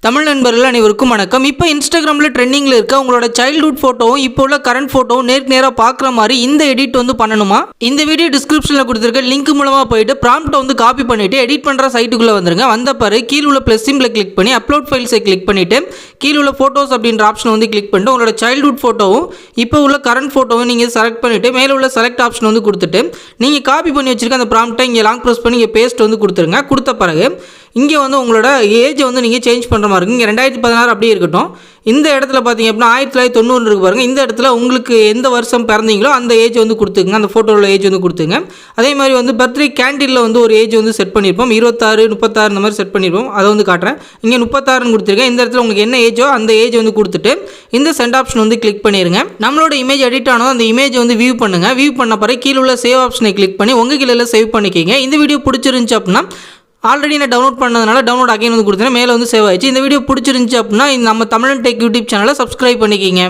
தமிழ் நண்பர்கள் அனைவருக்கும் வணக்கம். இப்போ இன்ஸ்டாகிராமில் ட்ரெண்டிங்கில் இருக்க உங்களோட சைல்ட்ஹுட் ஃபோட்டோவும் இப்போ உள்ள கரண்ட் ஃபோட்டோவும் நேராக பார்க்குற மாதிரி இந்த எடிட் வந்து பண்ணணுமா? இந்த வீடியோ டிஸ்கிரிப்ஷனில் கொடுத்துருக்க லிங்க் மூலமாக போயிட்டு ப்ராம்ப்டை வந்து காப்பி பண்ணிவிட்டு எடிட் பண்ணுற சைட்டுக்குள்ளே வந்துருங்க. வந்த பிறகு கீழே உள்ள ப்ளஸ் சிம்பிளை கிளிக் பண்ணி அப்லோட் ஃபைல்ஸை கிளிக் பண்ணிவிட்டு கீழே உள்ள ஃபோட்டோஸ் அப்படின்ற ஆப்ஷனை வந்து கிளிக் பண்ணிட்டு உங்களோட சைல்ட்ஹுட் ஃபோட்டோவும் இப்போ உள்ள கரண்ட் ஃபோட்டோவும் நீங்கள் செலக்ட் பண்ணிவிட்டு மேலே உள்ள செலக்ட் ஆப்ஷன் வந்து கொடுத்துட்டு நீங்கள் காப்பி பண்ணி வச்சிருக்க அந்த ப்ராம்ப்டை இங்கே லாங் ப்ரெஸ் பண்ணி இங்கே பேஸ்ட் வந்து கொடுத்துருங்க. கொடுத்த பிறகு இங்கே வந்து உங்களோட ஏஜை வந்து நீங்கள் சேஞ்ச் பண்ணுற மாதிரி இருக்கும். இங்கே 2016 அப்படியே இருக்கட்டும். இந்த இடத்துல பார்த்தீங்க அப்படின்னா 1990 இருக்கு பாருங்கள். இந்த இடத்துல உங்களுக்கு எந்த வருஷம் பிறந்தீங்களோ அந்த ஏஜ் வந்து கொடுத்துங்க. அந்த ஃபோட்டோவில் ஏஜ் வந்து கொடுத்துங்க. அதே மாதிரி வந்து பர்த்டே கேண்டிலில் வந்து ஒரு ஏஜ் வந்து செட் பண்ணியிருப்போம். 26, 36 இந்த மாதிரி செட் பண்ணியிருப்போம். அதை வந்து காட்டுறேன். இங்கே 36ன்னு கொடுத்துருக்கேன். இந்த இடத்துல உங்களுக்கு என்ன ஏஜோ அந்த ஏஜ் வந்து கொடுத்துட்டு இந்த சென்ட் ஆப்ஷன் வந்து கிளிக் பண்ணிடுங்க. நம்மளோட இமேஜ் எடிட் ஆனதும் அந்த இமேஜ் வந்து வியூ பண்ணுங்கள். வியூ பண்ண பிறகு கீழே உள்ள சேவ் ஆப்ஷனை கிளிக் பண்ணி உங்கள் கீழே சேவ் பண்ணிக்கிங்க. இந்த வீடியோ பிடிச்சிருந்துச்சு அப்படின்னா ஆல்ரெடி நான் டவுன்லோட் பண்ணதுனால டவுன்லோட் அகைன் வந்து கொடுத்தேன். மேலே வந்து சேவ் ஆயிடுச்சு. இந்த வீடியோ பிடிச்சிருந்துச்சு அப்படின்னா நம்ம தமிழன் டெக் யூடியூப் சேனலை சப்ஸ்கிரைப் பண்ணிக்கிங்க.